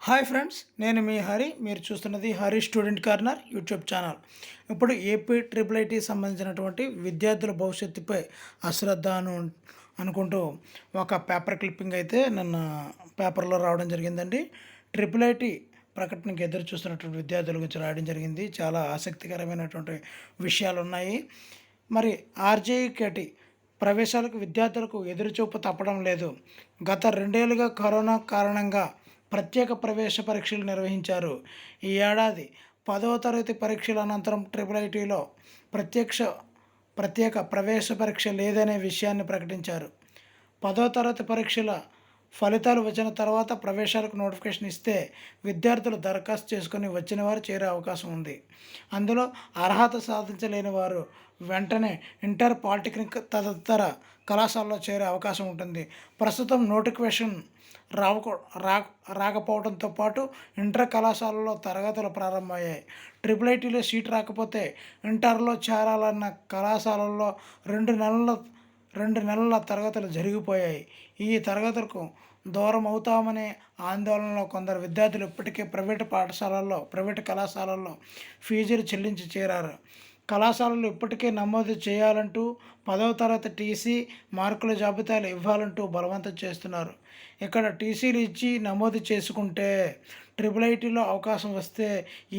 Hi friends, నేను మీ హరి. మీరు చూస్తున్నది Hari student corner YouTube channel. ఇప్పుడు ఏపీ ట్రిపుల్ ఐటీ సంబంధించినటువంటి విద్యార్థుల భవిష్యత్తుపై అశ్రద్ధ అనుకుంటూ ఒక పేపర్ క్లిప్పింగ్ అయితే నిన్న పేపర్లో రావడం జరిగిందండి. ట్రిపుల్ ఐటీ ప్రకటనకి ఎదురు చూస్తున్నటువంటి విద్యార్థుల గురించి రాయడం జరిగింది. చాలా ఆసక్తికరమైనటువంటి విషయాలు ఉన్నాయి. మరి ఆర్జేఈకేటి ప్రవేశాలకు విద్యార్థులకు ఎదురుచూపు తప్పడం లేదు. గత 2 ఏళ్లుగా కరోనా కారణంగా ప్రత్యేక ప్రవేశ పరీక్షలు నిర్వహించారు. ఈ ఏడాది 10వ తరగతి పరీక్షల అనంతరం ట్రిపుల్ ఐటీలో ప్రత్యేక ప్రవేశ పరీక్ష లేదనే విషయాన్ని ప్రకటించారు. 10వ తరగతి పరీక్షల ఫలితాలు వచ్చిన తర్వాత ప్రవేశాలకు నోటిఫికేషన్ ఇస్తే విద్యార్థులు దరఖాస్తు చేసుకుని వచ్చిన వారు చేరే అవకాశం ఉంది. అందులో అర్హత సాధించలేని వారు వెంటనే ఇంటర్, పాలిటెక్నిక్ తదితర కళాశాలలో చేరే అవకాశం ఉంటుంది. ప్రస్తుతం నోటిఫికేషన్ రాకపోవడంతో పాటు ఇంటర్ కళాశాలలో తరగతులు ప్రారంభమయ్యాయి. ట్రిపుల్ ఐటీలో సీట్ రాకపోతే ఇంటర్లో చేరాలన్న కళాశాలల్లో 2 నెలల తరగతులు జరిగిపోయాయి. ఈ తరగతులకు దూరం అవుతామనే ఆందోళనలో కొందరు విద్యార్థులు ఇప్పటికే ప్రైవేటు కళాశాలల్లో ఫీజులు చెల్లించి చేరారు. కళాశాలలు ఇప్పటికే నమోదు చేయాలంటూ 10వ తరగతి టీసీ మార్కుల జాబితాలు ఇవ్వాలంటూ బలవంతం చేస్తున్నారు. ఇక్కడ టీసీలు ఇచ్చి నమోదు చేసుకుంటే ట్రిపుల్ ఐటీలో అవకాశం వస్తే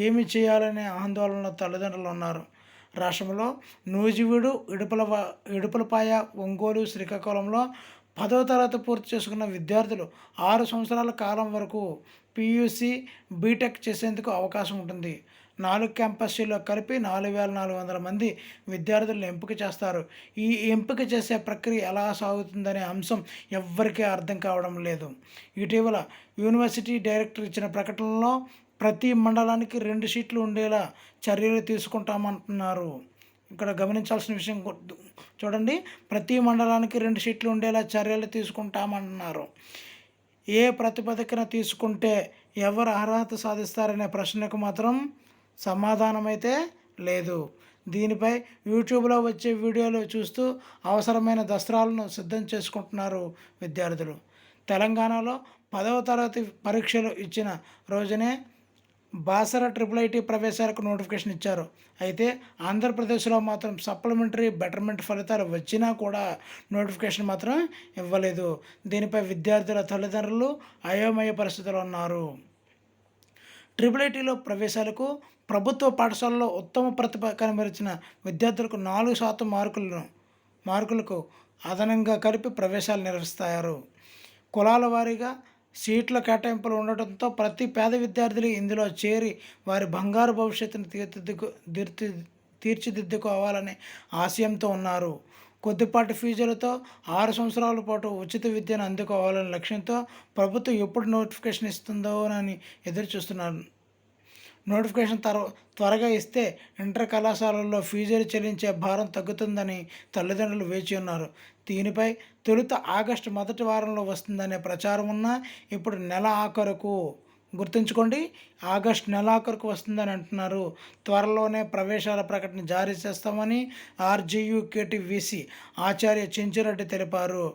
ఏమి చేయాలనే ఆందోళనలో తల్లిదండ్రులు ఉన్నారు. రాష్ట్రంలో నూజివీడు, ఇడుపులపాయ, ఒంగోలు, శ్రీకాకుళంలో 10వ తరగతి పూర్తి చేసుకున్న విద్యార్థులు 6 సంవత్సరాల కాలం వరకు పీయూసీ, బీటెక్ చేసేందుకు అవకాశం ఉంటుంది. 4 క్యాంపస్లో కలిపి 4,400 మంది విద్యార్థులను ఎంపిక చేస్తారు. ఈ ఎంపిక చేసే ప్రక్రియ ఎలా సాగుతుందనే అంశం ఎవ్వరికీ అర్థం కావడం లేదు. ఇటీవల యూనివర్సిటీ డైరెక్టర్ ఇచ్చిన ప్రకటనలో ప్రతి మండలానికి 2 సీట్లు ఉండేలా చర్యలు తీసుకుంటామంటున్నారు. ఇక్కడ గమనించాల్సిన విషయం చూడండి, ప్రతి మండలానికి 2 సీట్లు ఉండేలా చర్యలు తీసుకుంటామంటున్నారు. ఏ ప్రతిపాదికన తీసుకుంటే ఎవరు అర్హత సాధిస్తారనే ప్రశ్నకు మాత్రం సమాధానమైతే లేదు. దీనిపై యూట్యూబ్లో వచ్చే వీడియోలు చూస్తూ అవసరమైన దస్త్రాలను సిద్ధం చేసుకుంటున్నారు విద్యార్థులు. తెలంగాణలో 10వ తరగతి పరీక్షలు ఇచ్చిన రోజునే బాసర ట్రిపుల్ ఐటీ ప్రవేశాలకు నోటిఫికేషన్ ఇచ్చారు. అయితే ఆంధ్రప్రదేశ్లో మాత్రం సప్లిమెంటరీ బెటర్మెంట్ ఫలితాలు వచ్చినా కూడా నోటిఫికేషన్ మాత్రం ఇవ్వలేదు. దీనిపై విద్యార్థుల తల్లిదండ్రులు అయోమయ పరిస్థితులు ఉన్నారు. ట్రిపుల్ ఐటీలో ప్రవేశాలకు ప్రభుత్వ పాఠశాలలో ఉత్తమ ప్రతిభ కనబరిచిన విద్యార్థులకు 4% మార్కులకు అదనంగా కలిపి ప్రవేశాలు నిర్వహిస్తారు. కులాల వారీగా సీట్ల కేటాయింపులు ఉండటంతో ప్రతి పేద విద్యార్థులు ఇందులో చేరి వారి బంగారు భవిష్యత్తును తీర్చిదిద్దుకోవాలనే ఆశయంతో ఉన్నారు. కొద్దిపాటి ఫీజులతో 6 సంవత్సరాల పాటు ఉచిత విద్యను అందుకోవాలనే లక్ష్యంతో ప్రభుత్వం ఎప్పుడు నోటిఫికేషన్ ఇస్తుందోనని ఎదురు చూస్తున్నారు. నోటిఫికేషన్ త్వరగా ఇస్తే ఇంటర్ కళాశాలల్లో ఫీజులు చెల్లించే భారం తగ్గుతుందని తల్లిదండ్రులు వేచి ఉన్నారు. దీనిపై తొలుత ఆగస్టు మొదటి వారంలో వస్తుందనే ప్రచారం ఉన్నా ఇప్పుడు గుర్తుంచుకోండి, ఆగస్టు నెలాఖరుకు వస్తుందని అంటున్నారు. త్వరలోనే ప్రవేశాల ప్రకటన జారీ చేస్తామని ఆర్జీయూకేటీ వీసీ ఆచార్య చెంచురెడ్డి తెలిపారు.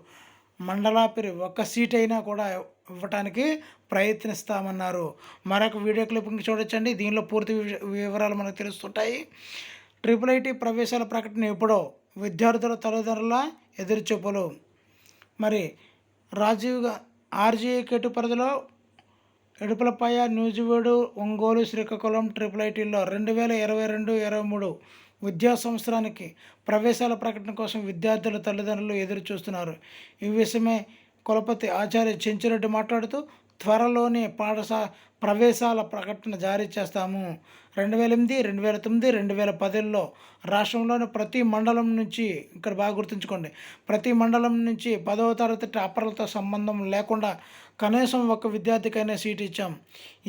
మండలాపిరి ఒక్క సీట్ అయినా కూడా ఇవ్వటానికి ప్రయత్నిస్తామన్నారు. మరొక వీడియో క్లిప్పింగ్ చూడొచ్చండి. దీనిలో పూర్తి వివరాలు మనకు తెలుస్తుంటాయి. ట్రిపుల్ ఐటీ ప్రవేశాల ప్రకటన ఎప్పుడో విద్యార్థుల తల్లిదండ్రుల ఎదురుచూపులు. మరి ఆర్జీకేటీ పరిధిలో ఇడుపులపాయ, నూజివీడు, ఒంగోలు, శ్రీకాకుళం ట్రిపుల్ ఐటీల్లో 2022-23 విద్యా సంవత్సరానికి ప్రవేశాల ప్రకటన కోసం విద్యార్థుల తల్లిదండ్రులు ఎదురు చూస్తున్నారు. ఈ విషయమై కులపతి ఆచార్య చెంచురెడ్డి మాట్లాడుతూ త్వరలోనే ప్రవేశాల ప్రకటన జారీ చేస్తాము. 2008, 2009, 2010లో రాష్ట్రంలోని ప్రతి మండలం నుంచి, ఇక్కడ బాగా గుర్తుంచుకోండి, ప్రతి మండలం నుంచి 10వ తరగతి టాపర్లతో సంబంధం లేకుండా కనీసం ఒక విద్యార్థికైనా సీటు ఇచ్చాం.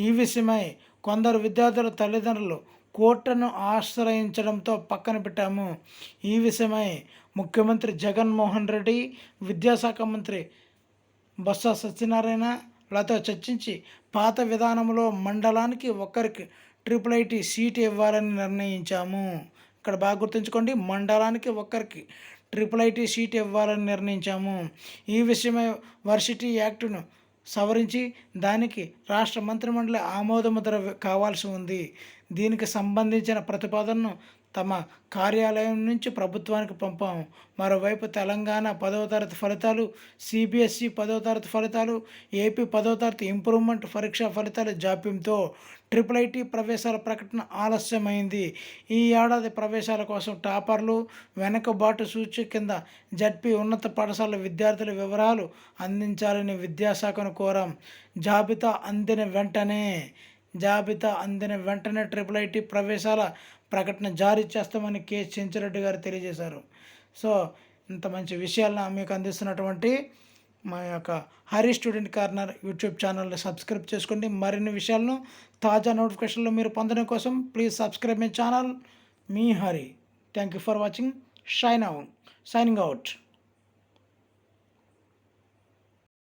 ఈ విషయమై కొందరు విద్యార్థుల తల్లిదండ్రులు కోర్టును ఆశ్రయించడంతో పక్కన పెట్టాము. ఈ విషయమై ముఖ్యమంత్రి జగన్మోహన్ రెడ్డి, విద్యాశాఖ మంత్రి బొత్స సత్యనారాయణలతో చర్చించి పాత విధానంలో మండలానికి ఒక్కరికి ట్రిపుల్ ఐటీ సీటు ఇవ్వాలని నిర్ణయించాము. ఇక్కడ బాగా గుర్తుంచుకోండి, మండలానికి ఒక్కరికి ట్రిపుల్ ఐటీ సీటు ఇవ్వాలని నిర్ణయించాము. ఈ విషయమై వర్సిటీ యాక్ట్ను సవరించి దానికి రాష్ట్ర మంత్రిమండలి ఆమోదముద్ర కావాల్సి ఉంది. దీనికి సంబంధించిన ప్రతిపాదనను తమ కార్యాలయం నుంచి ప్రభుత్వానికి పంపాము. మరోవైపు తెలంగాణ 10వ తరగతి ఫలితాలు, సిబిఎస్ఈ 10వ తరగతి ఫలితాలు, ఏపీ 10వ తరగతి ఇంప్రూవ్మెంట్ పరీక్షా ఫలితాల జాప్యంతో ట్రిపుల్ ఐటీ ప్రవేశాల ప్రకటన ఆలస్యమైంది. ఈ ఏడాది ప్రవేశాల కోసం టాపర్లు, వెనుకబాటు సూచి కింద జడ్పీ ఉన్నత పాఠశాల విద్యార్థుల వివరాలు అందించాలని విద్యాశాఖను కోరాం. జాబితా అందిన వెంటనే ట్రిపుల్ ఐటీ ప్రవేశాల ప్రకటన జారీ చేస్తామని కె చెంచురెడ్డి గారు తెలియజేశారు. సో ఇంత మంచి విషయాలను మీకు అందిస్తున్నటువంటి మా యొక్క హరి స్టూడెంట్ కార్నర్ యూట్యూబ్ ఛానల్ని సబ్స్క్రైబ్ చేసుకోండి. మరిన్ని విషయాలను తాజా నోటిఫికేషన్లు మీరు పొందడం కోసం please subscribe my channel. Me Hari. Thank you for watching. Signing out.